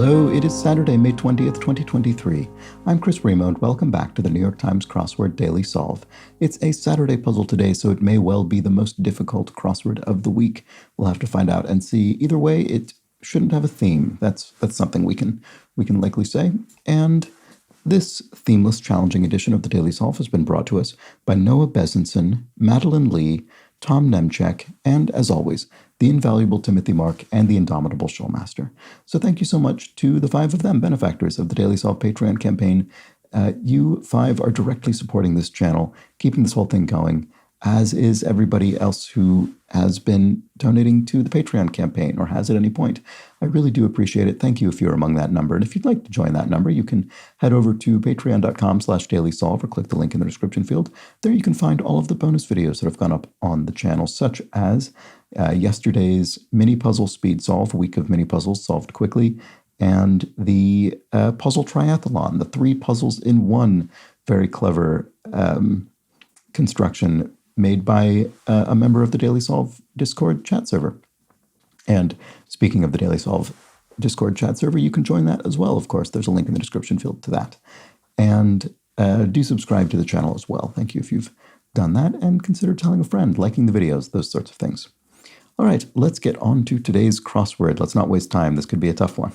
Hello, it is Saturday, May 20th, 2023. I'm Chris Remo, and welcome back to the New York Times Crossword Daily Solve. It's a Saturday puzzle today, so it may well be the most difficult crossword of the week. We'll have to find out and see. Either way, it shouldn't have a theme. That's something we can likely say. And this themeless, challenging edition of the Daily Solve has been brought to us by Noah Bezenson, Madeline Lee, Tom Nemchek, and, as always, the invaluable Timothy Mark and the indomitable Showmaster. So thank you so much to the five of them, benefactors of the Daily Solve Patreon campaign. You five are directly supporting this channel, keeping this whole thing going, as is everybody else who has been donating to the Patreon campaign or has at any point. I really do appreciate it. Thank you if you're among that number. And if you'd like to join that number, you can head over to patreon.com/dailysolve or click the link in the description field. There you can find all of the bonus videos that have gone up on the channel, such as yesterday's mini puzzle speed solve, a week of mini puzzles solved quickly, and the puzzle triathlon, the 3 puzzles in 1, very clever construction made by a member of the Daily Solve Discord chat server. And speaking of the Daily Solve Discord chat server, you can join that as well, of course. There's a link in the description field to that. And do subscribe to the channel as well. Thank you if you've done that, and consider telling a friend, liking the videos, those sorts of things. All right, let's get on to today's crossword. Let's not waste time. This could be a tough one.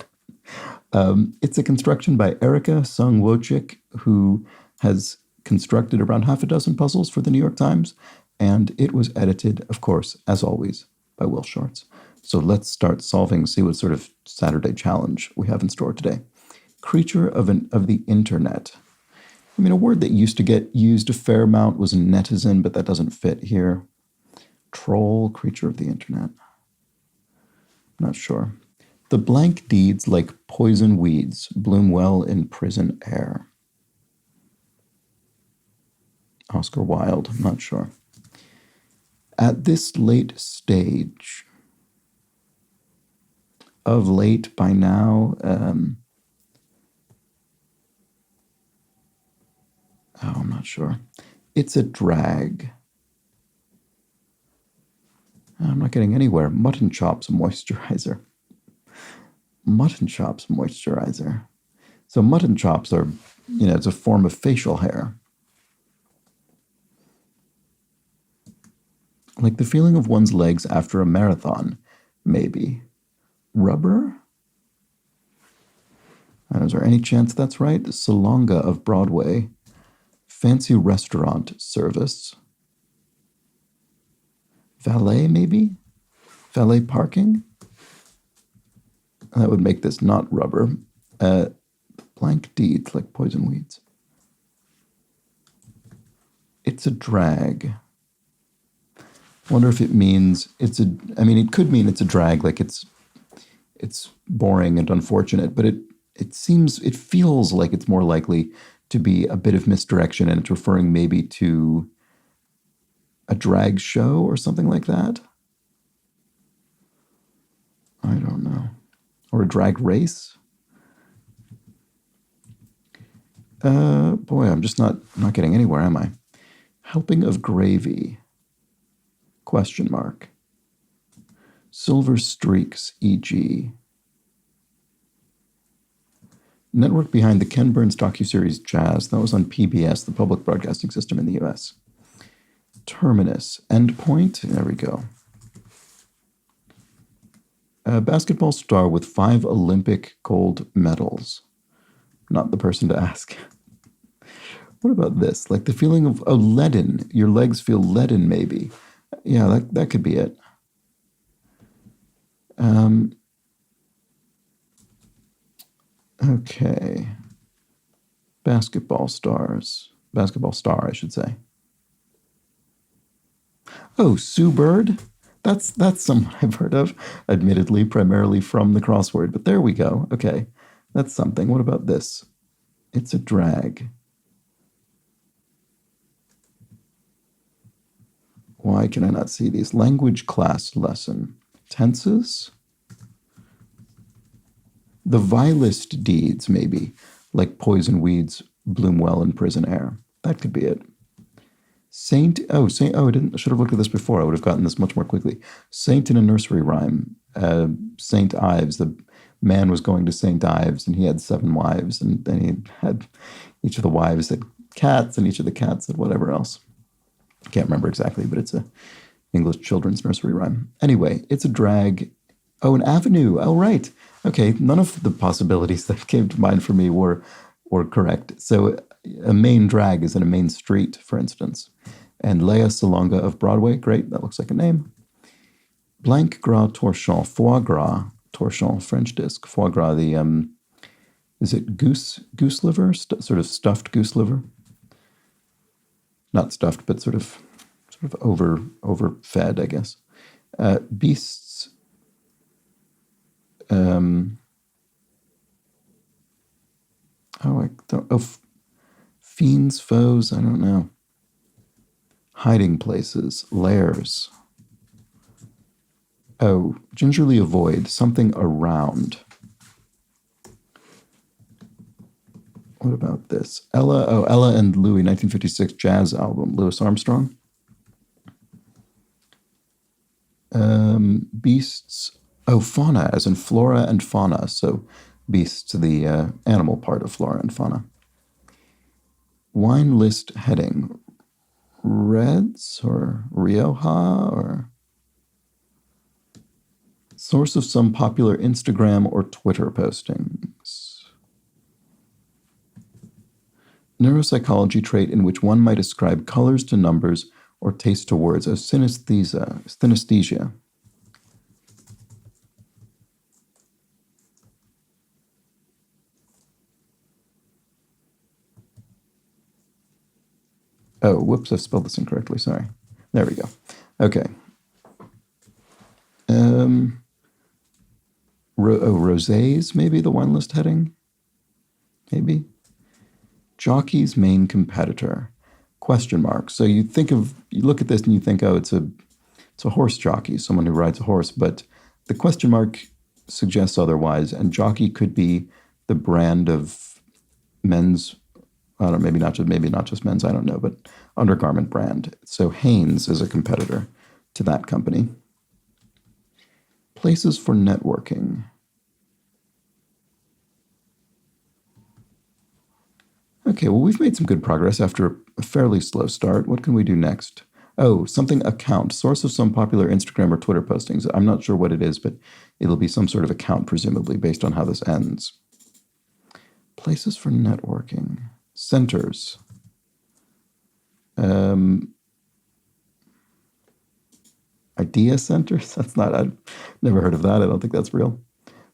It's a construction by Erica Sung-Wojcik, who has constructed around half a dozen puzzles for the New York Times, and it was edited, of course, as always, by Will Shorts. So let's start solving, see what sort of Saturday challenge we have in store today. Creature of the internet. I mean, a word that used to get used a fair amount was netizen, but that doesn't fit here. Troll, creature of the internet. Not sure. The blank deeds, like poison weeds, bloom well in prison air. Oscar Wilde, I'm not sure. At this late stage, of late by now, I'm not sure. It's a drag. I'm not getting anywhere. Mutton chops moisturizer. Mutton chops moisturizer. So mutton chops are, it's a form of facial hair. Like the feeling of one's legs after a marathon, maybe. Rubber? Is there any chance that's right? Salonga of Broadway. Fancy restaurant service. Valet, maybe? Valet parking? That would make this not rubber. Blank deeds, like poison weeds. It's a drag. Wonder if it means it could mean it's a drag, like it's boring and unfortunate, but it feels like it's more likely to be a bit of misdirection, and it's referring maybe to a drag show or something like that. I don't know. Or a drag race. Boy, I'm just not getting anywhere, am I? Helping of gravy. Question mark. Silver streaks, e.g. Network behind the Ken Burns docuseries Jazz. That was on PBS, the public broadcasting system in the U.S. Terminus. Endpoint. There we go. A basketball star with 5 Olympic gold medals. Not the person to ask. What about this? Like the feeling of leaden. Your legs feel leaden, maybe. Yeah, that could be it. Okay. Basketball star, I should say. Oh, Sue Bird? That's someone I've heard of, admittedly, primarily from the crossword, but there we go. Okay, that's something. What about this? It's a drag. Why can I not see these? Language class lesson. Tenses? The vilest deeds, maybe, like poison weeds bloom well in prison air. That could be it. I should have looked at this before. I would have gotten this much more quickly. Saint in a nursery rhyme. Saint Ives, the man was going to St. Ives and he had 7 wives, and then he had each of the wives had cats, and each of the cats had whatever else. I can't remember exactly, but it's a English children's nursery rhyme. Anyway, it's a drag. Oh, an avenue. Oh, right. Okay, none of the possibilities that came to mind for me were correct. So a main drag is in a main street, for instance. And Lea Salonga of Broadway, great, that looks like a name. Blanc gras torchon, foie gras torchon, French disc. Foie gras, the, is it goose liver? Sort of stuffed goose liver? Not stuffed, but sort of overfed, I guess. Beasts. Fiends, foes, I don't know. Hiding places, lairs. Oh, gingerly avoid, something around. What about this? Ella and Louis, 1956 jazz album, Louis Armstrong. Beasts, fauna, as in flora and fauna. So beasts, the animal part of flora and fauna. Wine list heading, Reds or Rioja or source of some popular Instagram or Twitter postings. Neuropsychology trait in which one might ascribe colors to numbers or taste to words, as synesthesia. Oh, whoops, I spelled this incorrectly, sorry. There we go. Okay. Rosés, maybe the wine list heading? Maybe. Jockey's main competitor, question mark. So you look at this and you think, oh, it's a horse jockey, someone who rides a horse, but the question mark suggests otherwise, and jockey could be the brand of men's, I don't know, maybe not just men's, I don't know, but undergarment brand. So Hanes is a competitor to that company. Places for networking. Okay, well, we've made some good progress after a fairly slow start. What can we do next? Oh, something account, source of some popular Instagram or Twitter postings. I'm not sure what it is, but it'll be some sort of account, presumably, based on how this ends. Places for networking. Centers. Idea centers? That's not, I've never heard of that. I don't think that's real.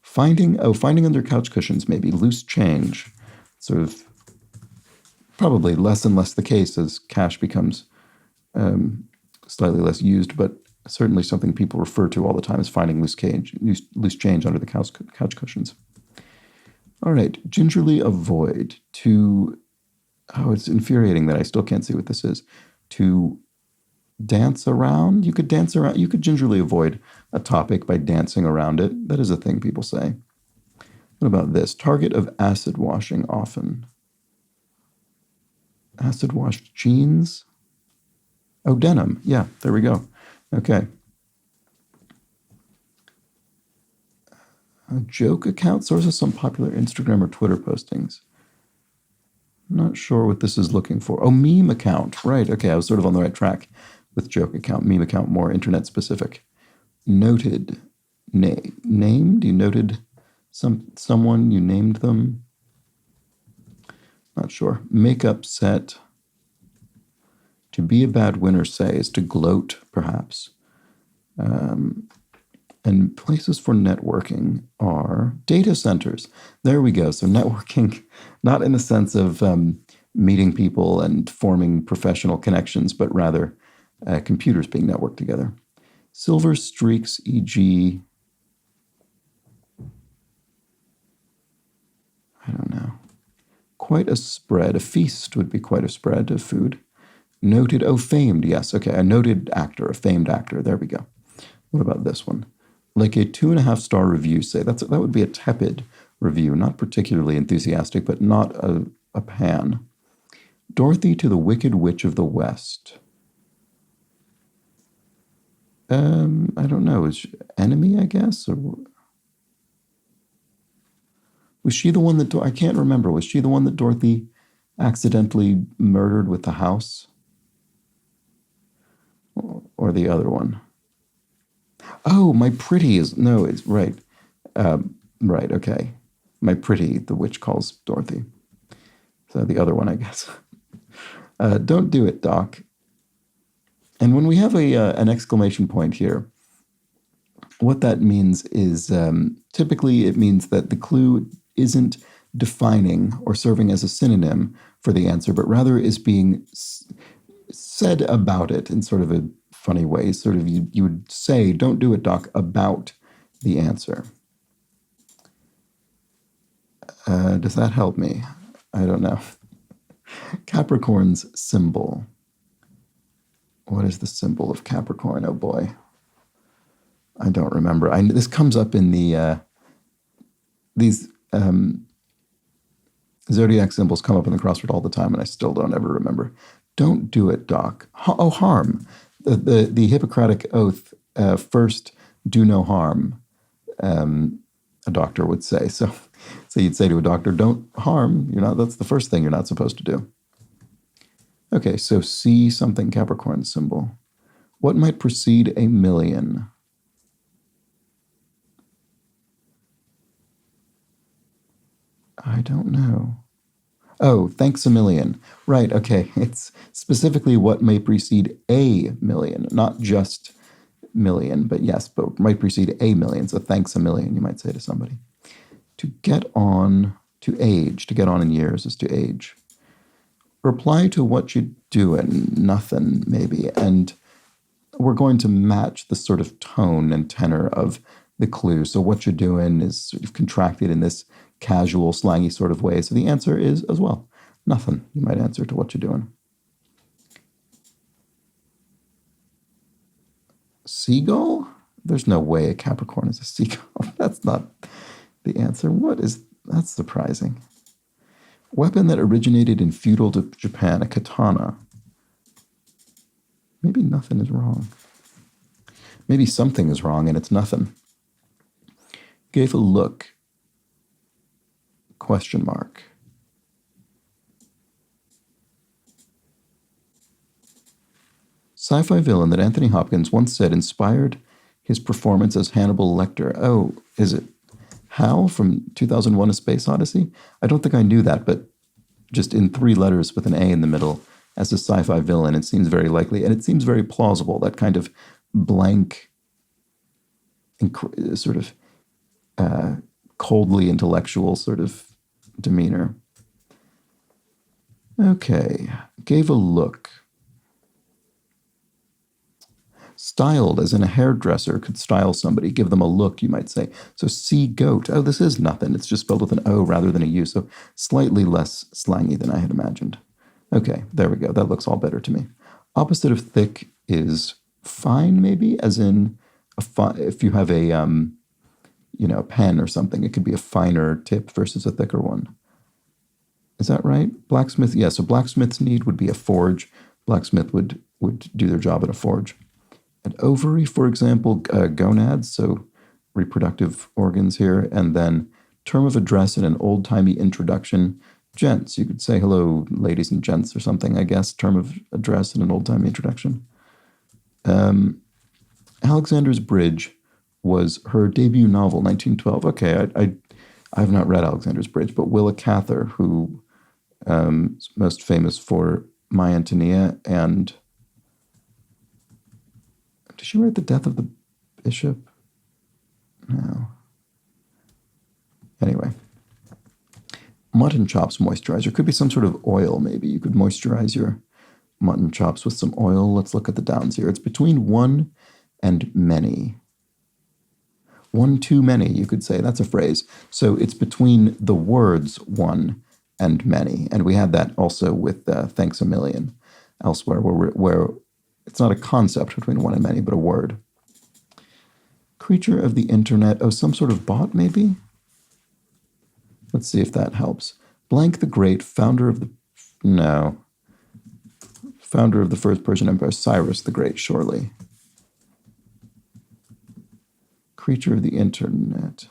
Finding under couch cushions, maybe. Loose change. Sort of probably less and less the case as cash becomes slightly less used, but certainly something people refer to all the time as finding loose change under the couch cushions. All right, gingerly avoid. It's infuriating that I still can't see what this is. To dance around. You could gingerly avoid a topic by dancing around it. That is a thing people say. What about this? Target of acid washing often. Acid washed jeans. Oh, denim. Yeah, there we go. Okay. A joke account, source of some popular Instagram or Twitter postings. I'm not sure what this is looking for. Oh, meme account. Right, okay, I was sort of on the right track with joke account. Meme account, more internet specific. Noted. Named? You noted someone, you named them? Not sure. Makeup set. To be a bad winner, say, is to gloat, perhaps. And places for networking are data centers. There we go. So networking, not in the sense of meeting people and forming professional connections, but rather computers being networked together. Silver streaks, e.g., I don't know. Quite a spread. A feast would be quite a spread of food. Noted, famed, yes. Okay, a noted actor, a famed actor. There we go. What about this one? Like a 2.5-star review, say. That would be a tepid review, not particularly enthusiastic, but not a pan. Dorothy to the Wicked Witch of the West. I don't know. Is enemy, I guess? Or Was she the one that, I can't remember, was she the one that Dorothy accidentally murdered with the house? Or the other one? Oh, my pretty is, no, it's right. Right, okay. My pretty, the witch calls Dorothy. So the other one, I guess. Don't do it, Doc. And when we have an exclamation point here, what that means is typically it means that the clue isn't defining or serving as a synonym for the answer, but rather is being said about it in sort of a funny way. Sort of you would say, don't do it, Doc, about the answer. Does that help me? I don't know. Capricorn's symbol. What is the symbol of Capricorn? Oh boy. I don't remember. This comes up in these zodiac symbols come up in the crossword all the time, and I still don't ever remember. Don't do it, Doc. Harm. The Hippocratic oath. First, do no harm. A doctor would say. So you'd say to a doctor, don't harm. That's the first thing you're not supposed to do. Okay, so see something Capricorn symbol. What might precede a million? I don't know. Oh, thanks a million. Right, okay. It's specifically what may precede a million, not just million, but yes, but might precede a million. So thanks a million, you might say to somebody. To get on, to age, to get on in years is to age. Reply to what you doing, nothing, maybe. And we're going to match the sort of tone and tenor of the clue. So what you're doing is sort of contracted in this casual, slangy sort of way. So the answer is as well, nothing. You might answer to what you're doing. Seagull? There's no way a Capricorn is a seagull. That's not the answer. That's surprising. Weapon that originated in feudal Japan, a katana. Maybe nothing is wrong. Maybe something is wrong and it's nothing. Gave a look. Question mark. Sci-fi villain that Anthony Hopkins once said inspired his performance as Hannibal Lecter. Oh, is it Hal from 2001: A Space Odyssey? I don't think I knew that, but just in 3 letters with an A in the middle as a sci-fi villain, it seems very likely, and it seems very plausible, that kind of blank, sort of coldly intellectual sort of demeanor. Okay, gave a look. Styled, as in a hairdresser could style somebody, give them a look, you might say. So see goat. Oh, this is nothing. It's just spelled with an O rather than a U, so slightly less slangy than I had imagined. Okay, there we go. That looks all better to me. Opposite of thick is fine, maybe, as in if you have a a pen or something, it could be a finer tip versus a thicker one. Is that right? Blacksmith, yeah, so blacksmith's need would be a forge. Blacksmith would do their job at a forge. An ovary, for example, gonads, so reproductive organs here, and then term of address in an old-timey introduction. Gents, you could say hello, ladies and gents, or something, I guess. Term of address in an old-timey introduction. Alexander's Bridge was her debut novel, 1912. Okay, I have not read Alexander's Bridge, but Willa Cather, who is most famous for My Antonia, and did she write The Death of the Bishop? No. Anyway. Mutton chops moisturizer. Could be some sort of oil, maybe. You could moisturize your mutton chops with some oil. Let's look at the downs here. It's between one and many. One too many, you could say. That's a phrase. So it's between the words one and many. And we had that also with thanks a million elsewhere, where it's not a concept between one and many, but a word. Creature of the internet. Oh, some sort of bot, maybe? Let's see if that helps. Blank the Great, founder of the... No. Founder of the first Persian Empire. Cyrus the Great, surely. Creature of the internet.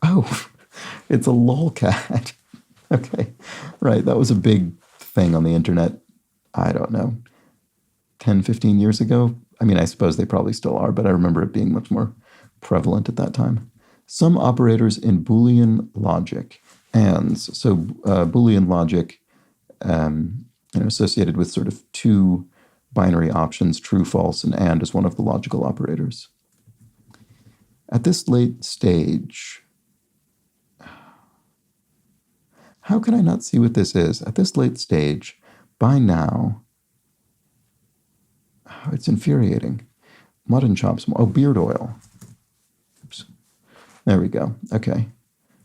Oh, It's a lolcat. Okay, right. That was a big thing on the internet. I don't know, 10, 15 years ago. I mean, I suppose they probably still are, but I remember it being much more prevalent at that time. Some operators in Boolean logic, ands. So Boolean logic, associated with sort of two binary options, true, false, and is one of the logical operators. At this late stage, how can I not see what this is? At this late stage, by now, it's infuriating. Mutton chops, oh, beard oil. Oops. There we go. Okay,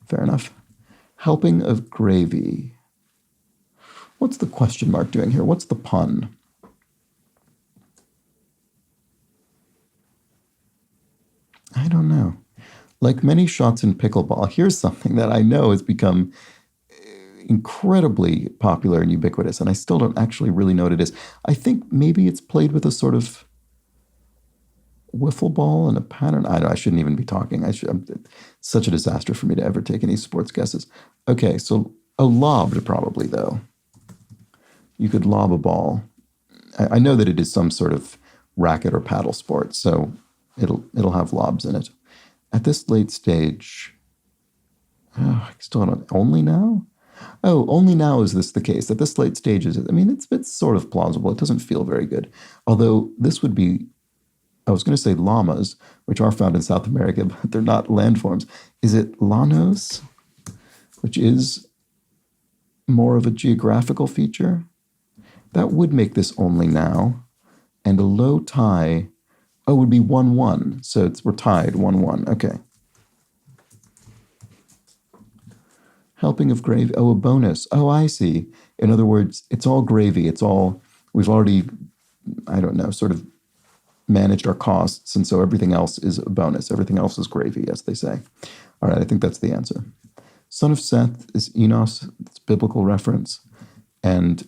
fair enough. Helping of gravy. What's the question mark doing here? What's the pun? I don't know. Like many shots in pickleball, here's something that I know has become incredibly popular and ubiquitous, and I still don't actually really know what it is. I think maybe it's played with a sort of wiffle ball and a pattern. I shouldn't even be talking. It's such a disaster for me to ever take any sports guesses. Okay, so a lobbed probably, though. You could lob a ball. I know that it is some sort of racket or paddle sport, so it'll have lobs in it. At this late stage, I still don't. Only now? Oh, only now is this the case. At this late stage, I mean, it's sort of plausible. It doesn't feel very good. Although this would be, I was going to say llamas, which are found in South America, but they're not landforms. Is it llanos, which is more of a geographical feature? That would make this only now. And a low tie, oh, would be 1-1. So we're tied 1-1. Okay. Helping of gravy. Oh, a bonus. Oh, I see. In other words, it's all gravy. We've already, I don't know, sort of managed our costs, and so everything else is a bonus. Everything else is gravy, as they say. All right, I think that's the answer. Son of Seth is Enos. It's a biblical reference. And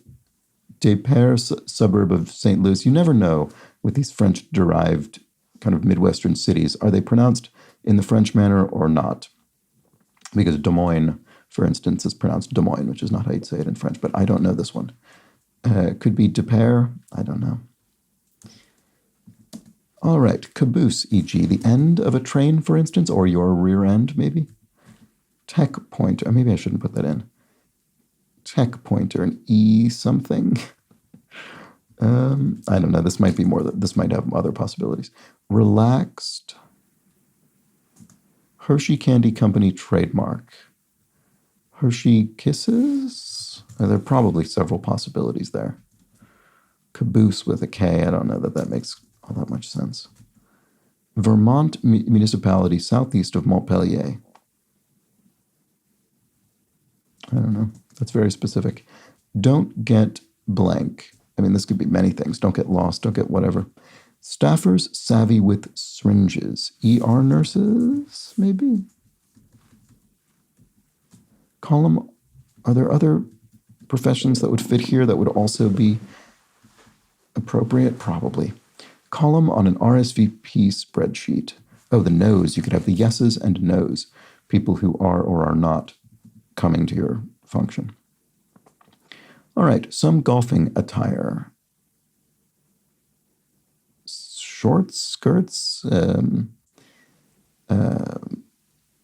Des Peres, suburb of St. Louis. You never know with these French-derived kind of Midwestern cities. Are they pronounced in the French manner or not? Because Des Moines, for instance, is pronounced Des Moines, which is not how you'd say it in French, but I don't know this one. Could be Des Peres. I don't know. All right, caboose, e.g. the end of a train, for instance, or your rear end, maybe. Tech pointer. Maybe I shouldn't put that in. Tech pointer, an E something. I don't know. This might be more. This might have other possibilities. Relaxed. Hershey Candy Company trademark. Hershey Kisses? There are probably several possibilities there. Caboose with a K. I don't know that makes all that much sense. Vermont municipality southeast of Montpellier. I don't know. That's very specific. Don't get blank. I mean, this could be many things. Don't get lost. Don't get whatever. Staffers savvy with syringes. ER nurses, maybe? Column. Are there other professions that would fit here that would also be appropriate? Probably. Column on an RSVP spreadsheet. Oh, the no's. You could have the yeses and no's. People who are or are not coming to your function. All right, some golfing attire. Shorts, skirts,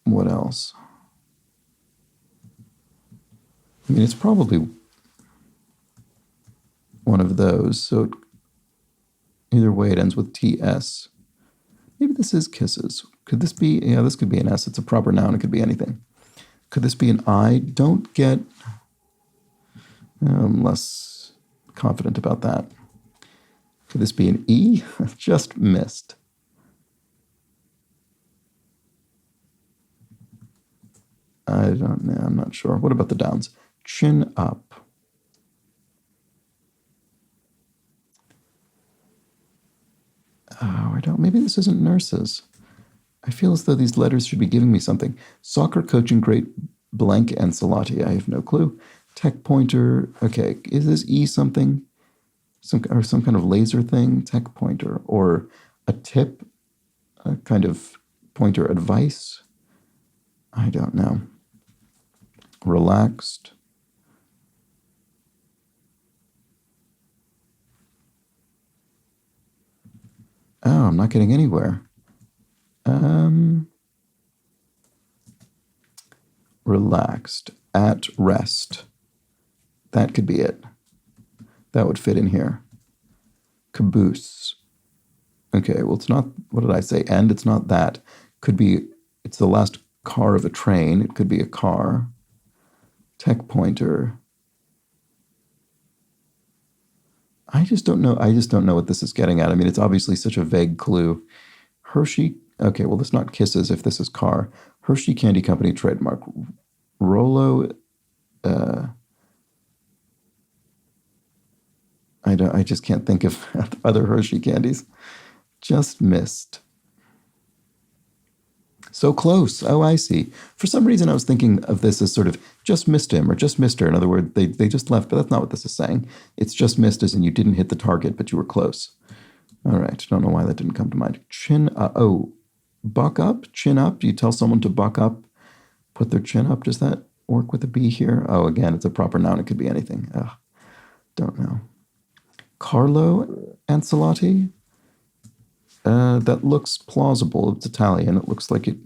what else? I mean, it's probably one of those, so either way it ends with TS. Maybe this is kisses. Could this be, yeah, this could be an S. It's a proper noun. It could be anything. Could this be an I? Don't get, I'm less confident about that. Could this be an E? Just missed. I don't know. I'm not sure. What about the downs? Chin up. Oh, I don't. Maybe this isn't nurses. I feel as though these letters should be giving me something. Soccer coaching great blank Ancelotti. I have no clue. Tech pointer. Okay, is this E something? Some kind of laser thing? Tech pointer. Or a tip? A kind of pointer advice? I don't know. relaxed. Oh, I'm not getting anywhere. Relaxed, at rest. That could be it. That would fit in here. Caboose. Okay, well, it's not, what did I say? And it's not that. Could be, it's the last car of a train. It could be a car. Tech pointer. I just don't know. I just don't know what this is getting at. I mean, it's obviously such a vague clue. Hershey. Okay, well, it's not kisses if this is car. Hershey Candy Company trademark. Rolo. I just can't think of other Hershey candies. Just missed. So close. Oh, I see. For some reason, I was thinking of this as sort of just missed him or just missed her. In other words, they just left, but that's not what this is saying. It's just missed as in you didn't hit the target, but you were close. All right. Don't know why that didn't come to mind. Chin up. Oh, buck up, chin up. Do you tell someone to buck up, put their chin up? Does that work with a B here? Oh, again, it's a proper noun. It could be anything. Ugh, don't know. Carlo Ancelotti? That looks plausible. It's Italian. It looks like it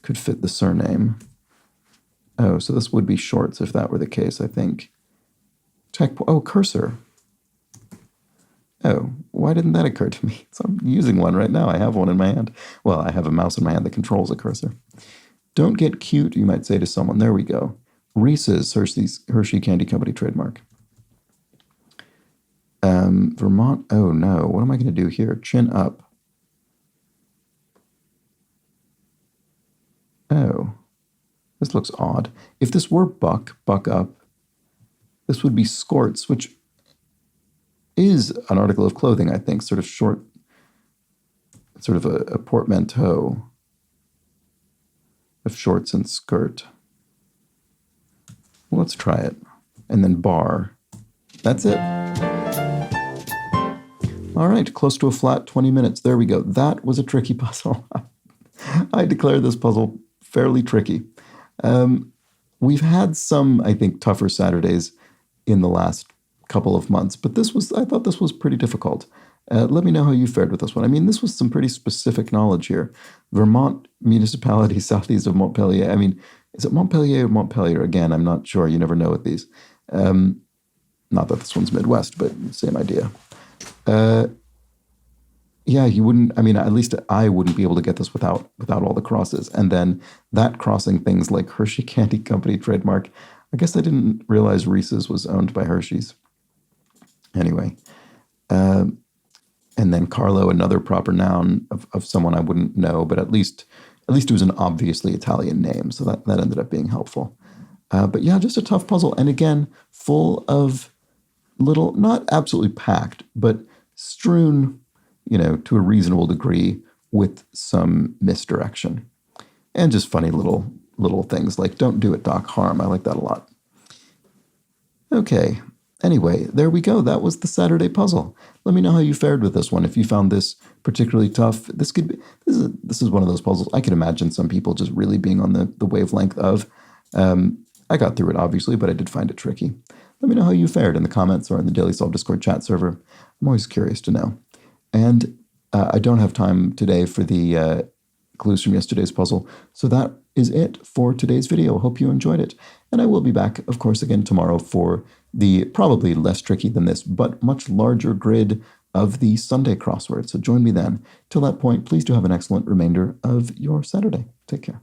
could fit the surname. Oh, so this would be shorts if that were the case, I think. Cursor. Oh, why didn't that occur to me? So I'm using one right now. I have one in my hand. Well, I have a mouse in my hand that controls a cursor. Don't get cute, you might say to someone. There we go. Reese's, Hershey Candy Company trademark. Vermont. Oh, no. What am I going to do here? Chin up. Oh, this looks odd. If this were buck up, this would be skorts, which is an article of clothing, I think, sort of short, sort of a portmanteau of shorts and skirt. Well, let's try it. And then bar. That's it. All right, close to a flat 20 minutes. There we go. That was a tricky puzzle. I declare this puzzle fairly tricky. We've had some, I think, tougher Saturdays in the last couple of months, but I thought this was pretty difficult. Let me know how you fared with this one. I mean, this was some pretty specific knowledge here. Vermont municipality southeast of Montpellier. I mean, is it Montpellier or Montpellier? Again, I'm not sure. You never know with these. Not that this one's Midwest, but same idea. Yeah, you wouldn't, I mean, at least I wouldn't be able to get this without all the crosses. And then that crossing things like Hershey Candy Company trademark. I guess I didn't realize Reese's was owned by Hershey's. Anyway. And then Carlo, another proper noun of someone I wouldn't know, but at least it was an obviously Italian name. So that ended up being helpful. But yeah, just a tough puzzle. And again, full of little, not absolutely packed, but strewn, to a reasonable degree with some misdirection. And just funny little things like, don't do it, Doc, harm. I like that a lot. Okay. Anyway, there we go. That was the Saturday puzzle. Let me know how you fared with this one. If you found this particularly tough, this is one of those puzzles I can imagine some people just really being on the wavelength of. I got through it, obviously, but I did find it tricky. Let me know how you fared in the comments or in the Daily Solve Discord chat server. I'm always curious to know. And I don't have time today for the clues from yesterday's puzzle. So that is it for today's video. Hope you enjoyed it. And I will be back, of course, again tomorrow for the probably less tricky than this, but much larger grid of the Sunday crossword. So join me then. Till that point, please do have an excellent remainder of your Saturday. Take care.